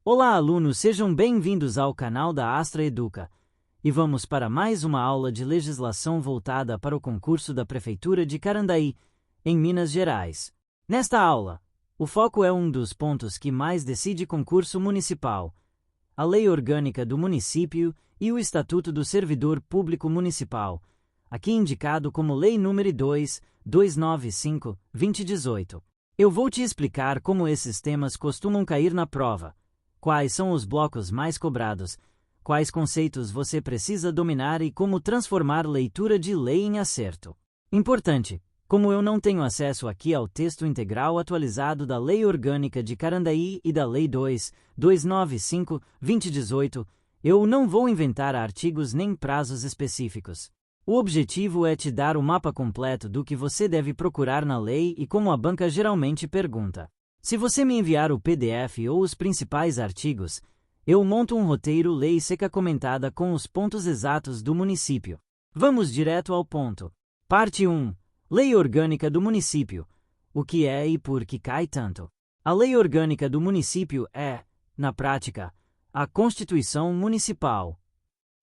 Olá, alunos, sejam bem-vindos ao canal da Astra Educa. E vamos para mais uma aula de legislação voltada para o concurso da Prefeitura de Carandaí, em Minas Gerais. Nesta aula, o foco é um dos pontos que mais decide concurso municipal: a Lei Orgânica do Município e o Estatuto do Servidor Público Municipal, aqui indicado como Lei nº 2.295/2018. Eu vou te explicar como esses temas costumam cair na prova, quais são os blocos mais cobrados, quais conceitos você precisa dominar e como transformar leitura de lei em acerto. Importante, como eu não tenho acesso aqui ao texto integral atualizado da Lei Orgânica de Carandaí e da Lei 2.295/2018, eu não vou inventar artigos nem prazos específicos. O objetivo é te dar o mapa completo do que você deve procurar na lei e como a banca geralmente pergunta. Se você me enviar o PDF ou os principais artigos, eu monto um roteiro lei seca comentada com os pontos exatos do município. Vamos direto ao ponto. Parte 1. Lei Orgânica do Município. O que é e por que cai tanto? A Lei Orgânica do Município é, na prática, a Constituição Municipal.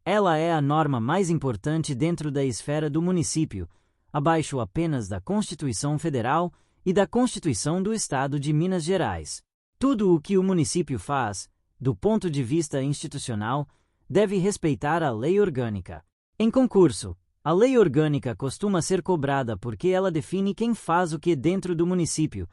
Ela é a norma mais importante dentro da esfera do município, abaixo apenas da Constituição Federal e da Constituição do Estado de Minas Gerais. Tudo o que o município faz, do ponto de vista institucional, deve respeitar a lei orgânica. Em concurso, a lei orgânica costuma ser cobrada porque ela define quem faz o que dentro do município,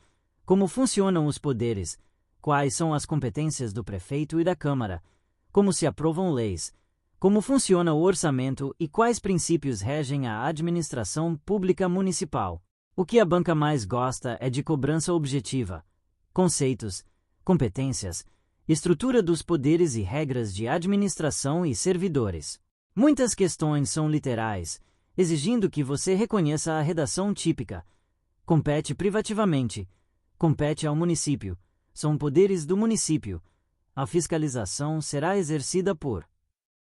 como funcionam os poderes, quais são as competências do prefeito e da Câmara, como se aprovam leis, como funciona o orçamento e quais princípios regem a administração pública municipal. O que a banca mais gosta é de cobrança objetiva, conceitos, competências, estrutura dos poderes e regras de administração e servidores. Muitas questões são literais, exigindo que você reconheça a redação típica. Compete privativamente, compete ao município, são poderes do município. A fiscalização será exercida por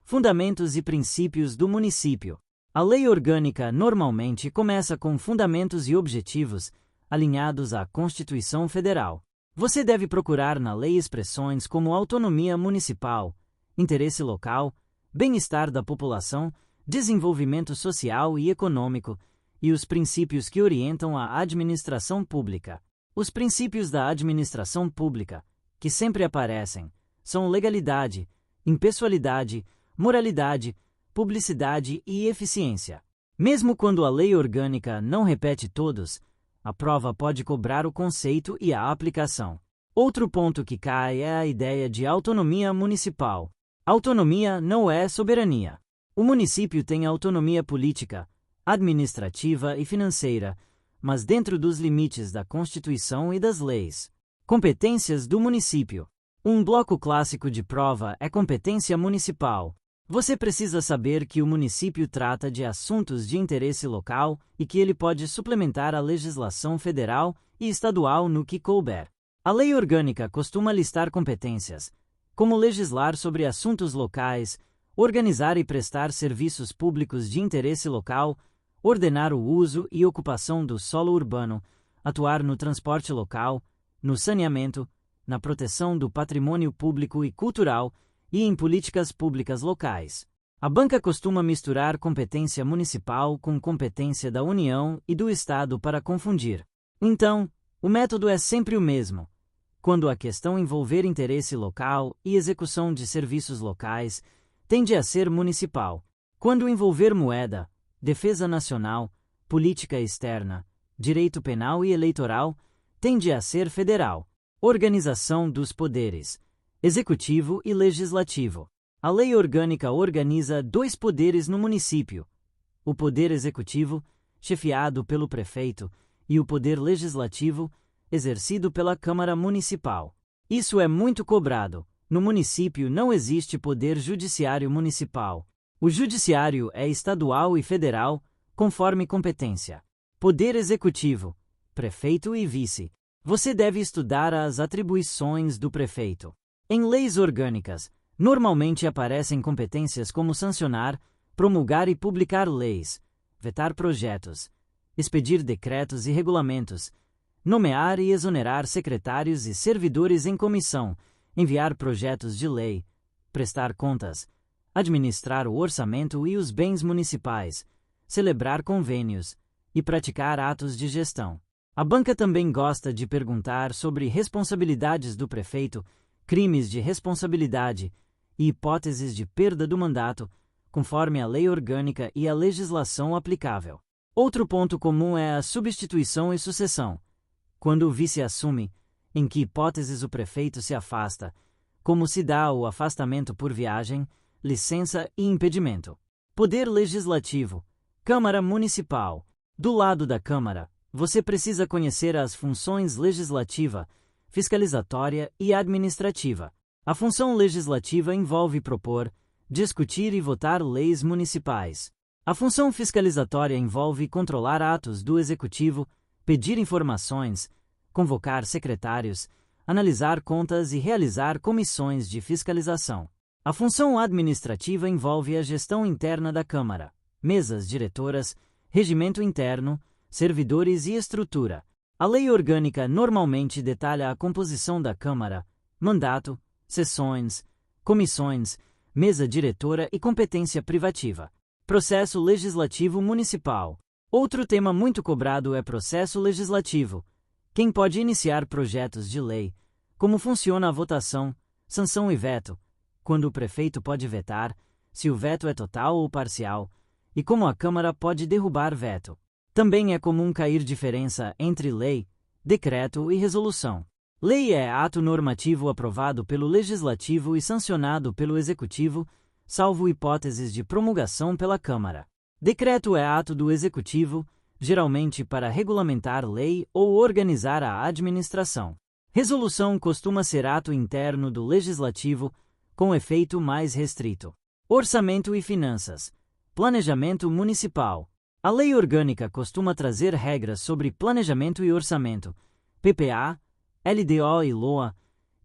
fundamentos e princípios do município. A lei orgânica normalmente começa com fundamentos e objetivos alinhados à Constituição Federal. Você deve procurar na lei expressões como autonomia municipal, interesse local, bem-estar da população, desenvolvimento social e econômico e os princípios que orientam a administração pública. Os princípios da administração pública, que sempre aparecem, são legalidade, impessoalidade, moralidade, publicidade e eficiência. Mesmo quando a lei orgânica não repete todos, a prova pode cobrar o conceito e a aplicação. Outro ponto que cai é a ideia de autonomia municipal. Autonomia não é soberania. O município tem autonomia política, administrativa e financeira, mas dentro dos limites da Constituição e das leis. Competências do município. Um bloco clássico de prova é competência municipal. Você precisa saber que o município trata de assuntos de interesse local e que ele pode suplementar a legislação federal e estadual no que couber. A lei orgânica costuma listar competências, como legislar sobre assuntos locais, organizar e prestar serviços públicos de interesse local, ordenar o uso e ocupação do solo urbano, atuar no transporte local, no saneamento, na proteção do patrimônio público e cultural e em políticas públicas locais. A banca costuma misturar competência municipal com competência da União e do Estado para confundir. Então, o método é sempre o mesmo. Quando a questão envolver interesse local e execução de serviços locais, tende a ser municipal. Quando envolver moeda, defesa nacional, política externa, direito penal e eleitoral, tende a ser federal. Organização dos poderes: Executivo e Legislativo. A lei orgânica organiza dois poderes no município: o Poder Executivo, chefiado pelo prefeito, e o Poder Legislativo, exercido pela Câmara Municipal. Isso é muito cobrado. No município não existe poder judiciário municipal. O judiciário é estadual e federal, conforme competência. Poder Executivo: prefeito e vice. Você deve estudar as atribuições do prefeito. Em leis orgânicas, normalmente aparecem competências como sancionar, promulgar e publicar leis, vetar projetos, expedir decretos e regulamentos, nomear e exonerar secretários e servidores em comissão, enviar projetos de lei, prestar contas, administrar o orçamento e os bens municipais, celebrar convênios e praticar atos de gestão. A banca também gosta de perguntar sobre responsabilidades do prefeito, crimes de responsabilidade e hipóteses de perda do mandato, conforme a lei orgânica e a legislação aplicável. Outro ponto comum é a substituição e sucessão. Quando o vice assume, em que hipóteses o prefeito se afasta, como se dá o afastamento por viagem, licença e impedimento. Poder Legislativo. Câmara Municipal. Do lado da Câmara, você precisa conhecer as funções legislativa, fiscalizatória e administrativa. A função legislativa envolve propor, discutir e votar leis municipais. A função fiscalizatória envolve controlar atos do Executivo, pedir informações, convocar secretários, analisar contas e realizar comissões de fiscalização. A função administrativa envolve a gestão interna da Câmara, mesas diretoras, regimento interno, servidores e estrutura. A lei orgânica normalmente detalha a composição da Câmara, mandato, sessões, comissões, mesa diretora e competência privativa. Processo Legislativo Municipal. Outro tema muito cobrado é processo legislativo. Quem pode iniciar projetos de lei? Como funciona a votação, sanção e veto? Quando o prefeito pode vetar? Se o veto é total ou parcial? E como a Câmara pode derrubar veto? Também é comum cair diferença entre lei, decreto e resolução. Lei é ato normativo aprovado pelo Legislativo e sancionado pelo Executivo, salvo hipóteses de promulgação pela Câmara. Decreto é ato do Executivo, geralmente para regulamentar lei ou organizar a administração. Resolução costuma ser ato interno do Legislativo, com efeito mais restrito. Orçamento e Finanças. Planejamento Municipal. A lei orgânica costuma trazer regras sobre planejamento e orçamento, PPA, LDO e LOA,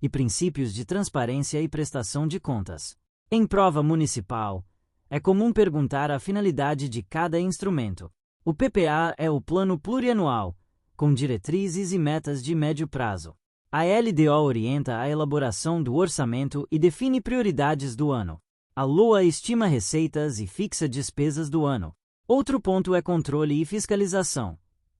e princípios de transparência e prestação de contas. Em prova municipal, é comum perguntar a finalidade de cada instrumento. O PPA é o Plano Plurianual, com diretrizes e metas de médio prazo. A LDO orienta a elaboração do orçamento e define prioridades do ano. A LOA estima receitas e fixa despesas do ano. Outro ponto é controle e fiscalização.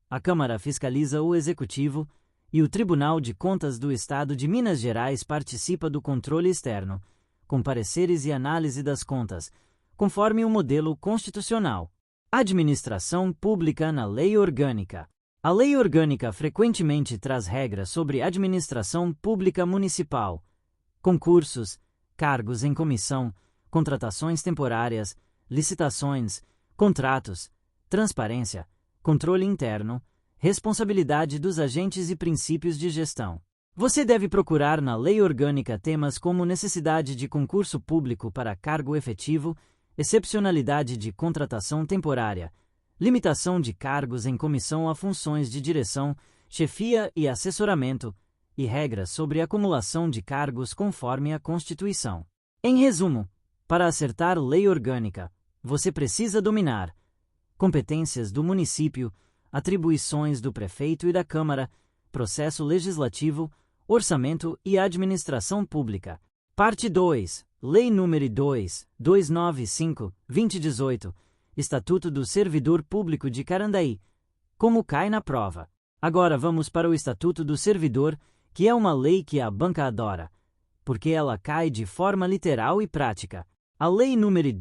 A Câmara fiscaliza o Executivo e o Tribunal de Contas do Estado de Minas Gerais participa do controle externo, com pareceres e análise das contas, conforme o modelo constitucional. Administração Pública na Lei Orgânica. A Lei Orgânica frequentemente traz regras sobre administração pública municipal, concursos, cargos em comissão, contratações temporárias, licitações, contratos, transparência, controle interno, responsabilidade dos agentes e princípios de gestão. Você deve procurar na Lei Orgânica temas como necessidade de concurso público para cargo efetivo, excepcionalidade de contratação temporária, limitação de cargos em comissão a funções de direção, chefia e assessoramento, e regras sobre acumulação de cargos conforme a Constituição. Em resumo, para acertar lei orgânica, você precisa dominar competências do município, atribuições do prefeito e da Câmara, processo legislativo, orçamento e administração pública. Parte 2. Lei nº 2.295/2018, Estatuto do Servidor Público de Carandaí. Como cai na prova. Agora vamos para o Estatuto do Servidor, que é uma lei que a banca adora, porque ela cai de forma literal e prática. A Lei nº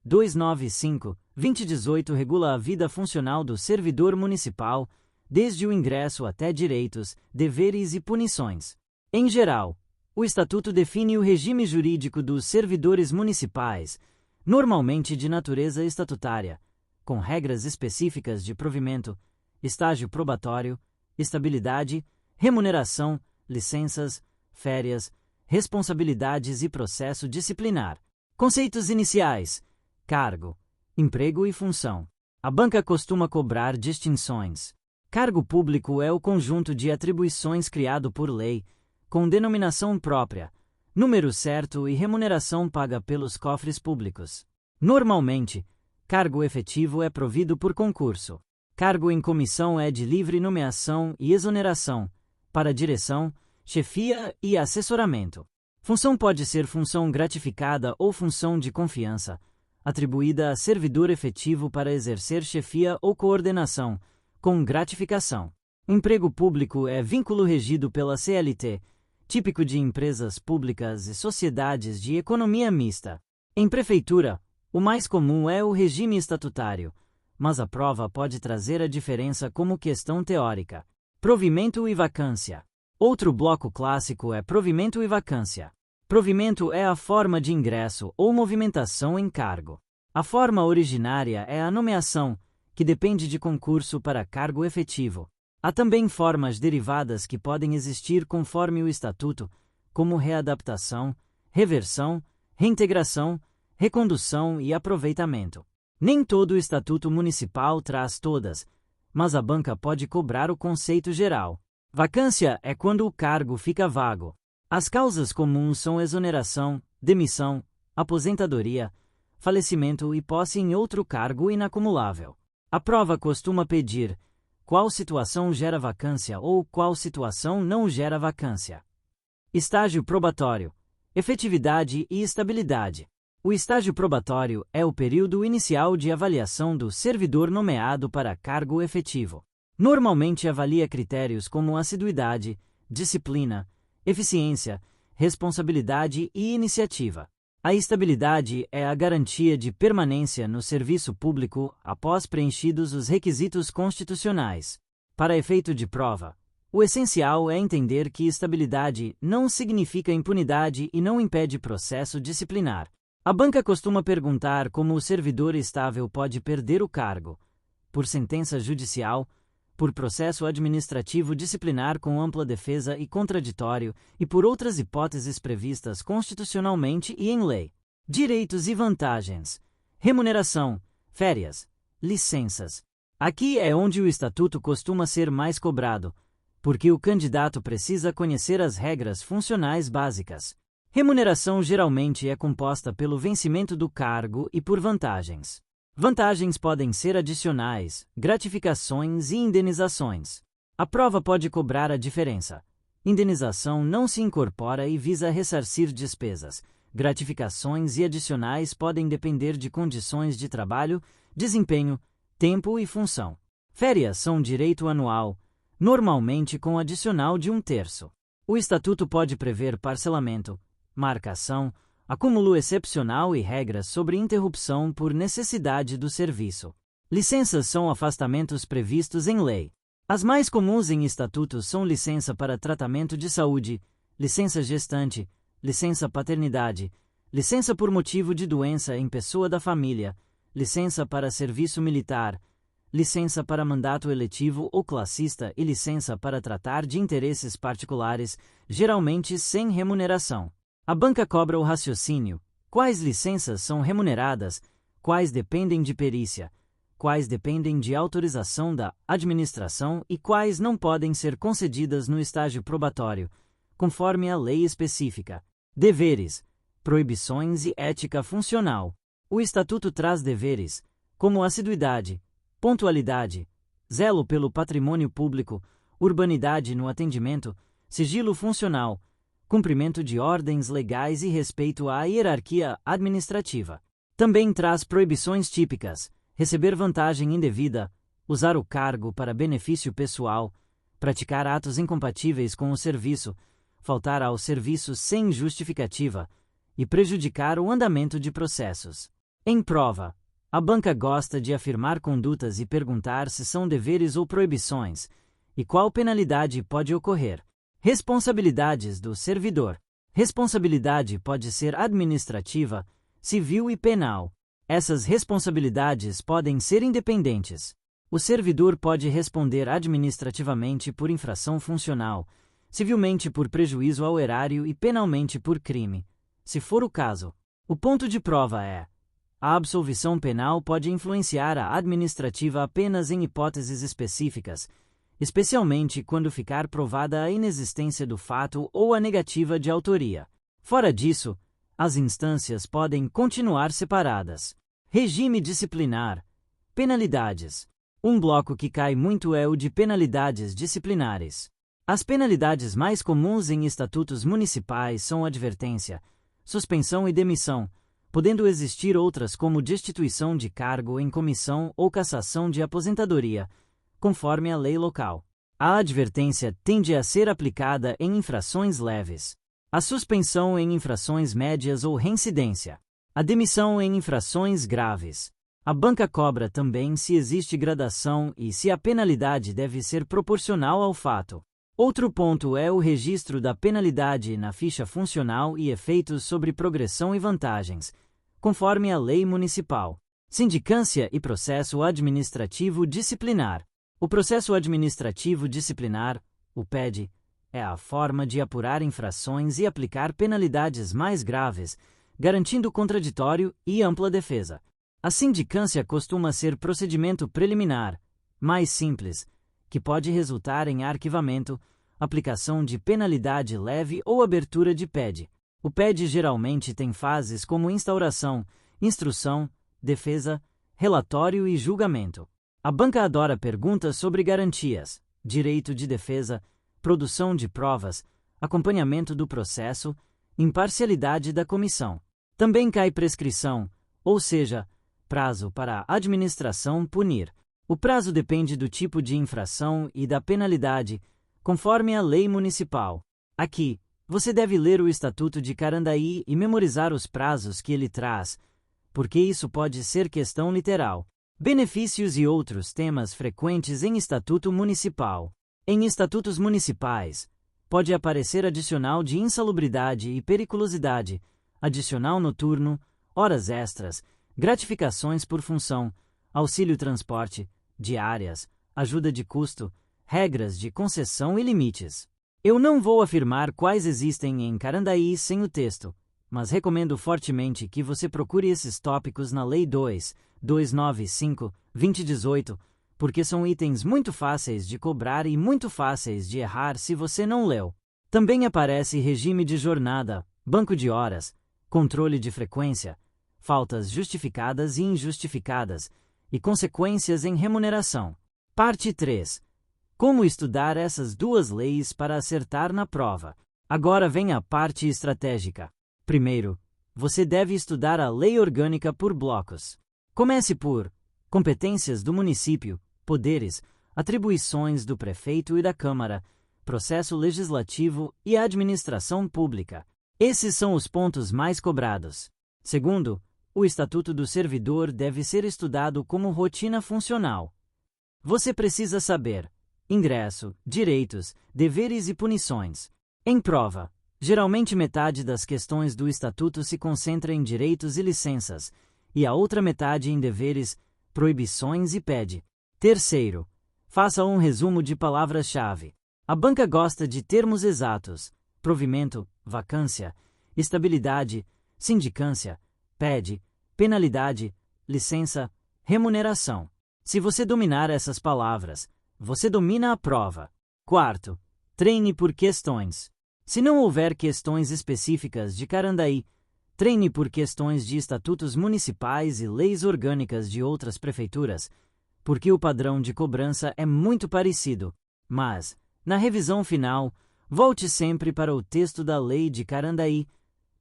2.295/2018 regula a vida funcional do servidor municipal, desde o ingresso até direitos, deveres e punições. Em geral, o Estatuto define o regime jurídico dos servidores municipais, normalmente de natureza estatutária, com regras específicas de provimento, estágio probatório, estabilidade, remuneração, licenças, férias, responsabilidades e processo disciplinar. Conceitos iniciais: cargo, emprego e função. A banca costuma cobrar distinções. Cargo público é o conjunto de atribuições criado por lei, com denominação própria, número certo e remuneração paga pelos cofres públicos. Normalmente, cargo efetivo é provido por concurso. Cargo em comissão é de livre nomeação e exoneração, para direção, chefia e assessoramento. Função pode ser função gratificada ou função de confiança, atribuída a servidor efetivo para exercer chefia ou coordenação, com gratificação. Emprego público é vínculo regido pela CLT, típico de empresas públicas e sociedades de economia mista. Em prefeitura, o mais comum é o regime estatutário, mas a prova pode trazer a diferença como questão teórica. Provimento e vacância. Outro bloco clássico é provimento e vacância. Provimento é a forma de ingresso ou movimentação em cargo. A forma originária é a nomeação, que depende de concurso para cargo efetivo. Há também formas derivadas que podem existir conforme o estatuto, como readaptação, reversão, reintegração, recondução e aproveitamento. Nem todo o estatuto municipal traz todas, mas a banca pode cobrar o conceito geral. Vacância é quando o cargo fica vago. As causas comuns são exoneração, demissão, aposentadoria, falecimento e posse em outro cargo inacumulável. A prova costuma pedir qual situação gera vacância ou qual situação não gera vacância. Estágio probatório, efetividade e estabilidade. O estágio probatório é o período inicial de avaliação do servidor nomeado para cargo efetivo. Normalmente avalia critérios como assiduidade, disciplina, eficiência, responsabilidade e iniciativa. A estabilidade é a garantia de permanência no serviço público após preenchidos os requisitos constitucionais. Para efeito de prova, o essencial é entender que estabilidade não significa impunidade e não impede processo disciplinar. A banca costuma perguntar como o servidor estável pode perder o cargo: por sentença judicial, por processo administrativo disciplinar com ampla defesa e contraditório, e por outras hipóteses previstas constitucionalmente e em lei. Direitos e vantagens. Remuneração, férias, licenças. Aqui é onde o estatuto costuma ser mais cobrado, porque o candidato precisa conhecer as regras funcionais básicas. Remuneração geralmente é composta pelo vencimento do cargo e por vantagens. Vantagens podem ser adicionais, gratificações e indenizações. A prova pode cobrar a diferença. Indenização não se incorpora e visa ressarcir despesas. Gratificações e adicionais podem depender de condições de trabalho, desempenho, tempo e função. Férias são direito anual, normalmente com adicional de 1/3. O estatuto pode prever parcelamento, marcação, acúmulo excepcional e regras sobre interrupção por necessidade do serviço. Licenças são afastamentos previstos em lei. As mais comuns em estatutos são licença para tratamento de saúde, licença gestante, licença paternidade, licença por motivo de doença em pessoa da família, licença para serviço militar, licença para mandato eletivo ou classista e licença para tratar de interesses particulares, geralmente sem remuneração. A banca cobra o raciocínio: quais licenças são remuneradas, quais dependem de perícia, quais dependem de autorização da administração e quais não podem ser concedidas no estágio probatório, conforme a lei específica. Deveres, proibições e ética funcional. O estatuto traz deveres, como assiduidade, pontualidade, zelo pelo patrimônio público, urbanidade no atendimento, sigilo funcional, cumprimento de ordens legais e respeito à hierarquia administrativa. Também traz proibições típicas: receber vantagem indevida, usar o cargo para benefício pessoal, praticar atos incompatíveis com o serviço, faltar ao serviço sem justificativa e prejudicar o andamento de processos. Em prova, a banca gosta de afirmar condutas e perguntar se são deveres ou proibições, e qual penalidade pode ocorrer. Responsabilidades do servidor. Responsabilidade pode ser administrativa, civil e penal. Essas responsabilidades podem ser independentes. O servidor pode responder administrativamente por infração funcional, civilmente por prejuízo ao erário e penalmente por crime, se for o caso. O ponto de prova é: a absolvição penal pode influenciar a administrativa apenas em hipóteses específicas, especialmente quando ficar provada a inexistência do fato ou a negativa de autoria. Fora disso, as instâncias podem continuar separadas. Regime disciplinar. Penalidades. Um bloco que cai muito é o de penalidades disciplinares. As penalidades mais comuns em estatutos municipais são advertência, suspensão e demissão, podendo existir outras como destituição de cargo em comissão ou cassação de aposentadoria, conforme a lei local. A advertência tende a ser aplicada em infrações leves, a suspensão em infrações médias ou reincidência, a demissão em infrações graves. A banca cobra também se existe gradação e se a penalidade deve ser proporcional ao fato. Outro ponto é o registro da penalidade na ficha funcional e efeitos sobre progressão e vantagens, conforme a lei municipal. Sindicância e processo administrativo disciplinar. O processo administrativo disciplinar, o PED, é a forma de apurar infrações e aplicar penalidades mais graves, garantindo contraditório e ampla defesa. A sindicância costuma ser procedimento preliminar, mais simples, que pode resultar em arquivamento, aplicação de penalidade leve ou abertura de PED. O PED geralmente tem fases como instauração, instrução, defesa, relatório e julgamento. A banca adora perguntas sobre garantias, direito de defesa, produção de provas, acompanhamento do processo, imparcialidade da comissão. Também cai prescrição, ou seja, prazo para a administração punir. O prazo depende do tipo de infração e da penalidade, conforme a lei municipal. Aqui, você deve ler o Estatuto de Carandaí e memorizar os prazos que ele traz, porque isso pode ser questão literal. Benefícios e outros temas frequentes em Estatuto Municipal. Em estatutos municipais, pode aparecer adicional de insalubridade e periculosidade, adicional noturno, horas extras, gratificações por função, auxílio transporte, diárias, ajuda de custo, regras de concessão e limites. Eu não vou afirmar quais existem em Carandaí sem o texto, mas recomendo fortemente que você procure esses tópicos na Lei 2.295/2018, porque são itens muito fáceis de cobrar e muito fáceis de errar se você não leu. Também aparece regime de jornada, banco de horas, controle de frequência, faltas justificadas e injustificadas, e consequências em remuneração. Parte 3. Como estudar essas duas leis para acertar na prova? Agora vem a parte estratégica. Primeiro, você deve estudar a lei orgânica por blocos. Comece por competências do município, poderes, atribuições do prefeito e da Câmara, processo legislativo e administração pública. Esses são os pontos mais cobrados. Segundo, o Estatuto do Servidor deve ser estudado como rotina funcional. Você precisa saber ingresso, direitos, deveres e punições. Em prova, geralmente metade das questões do Estatuto se concentra em direitos e licenças, e a outra metade em deveres, proibições e PED. Terceiro, faça um resumo de palavras-chave. A banca gosta de termos exatos: provimento, vacância, estabilidade, sindicância, PED, penalidade, licença, remuneração. Se você dominar essas palavras, você domina a prova. Quarto, treine por questões. Se não houver questões específicas de Carandaí, treine por questões de estatutos municipais e leis orgânicas de outras prefeituras, porque o padrão de cobrança é muito parecido. Mas, na revisão final, volte sempre para o texto da lei de Carandaí,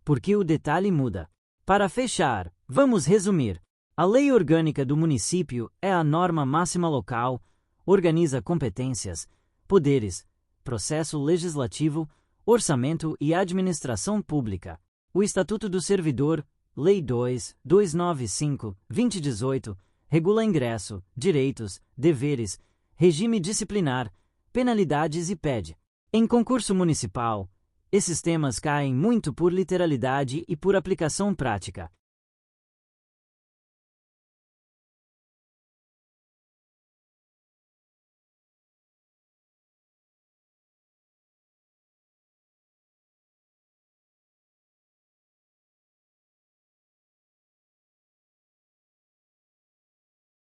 porque o detalhe muda. Para fechar, vamos resumir. A lei orgânica do município é a norma máxima local, organiza competências, poderes, processo legislativo, orçamento e administração pública. O Estatuto do Servidor, Lei 2.295/2018, regula ingresso, direitos, deveres, regime disciplinar, penalidades e PED. Em concurso municipal, esses temas caem muito por literalidade e por aplicação prática.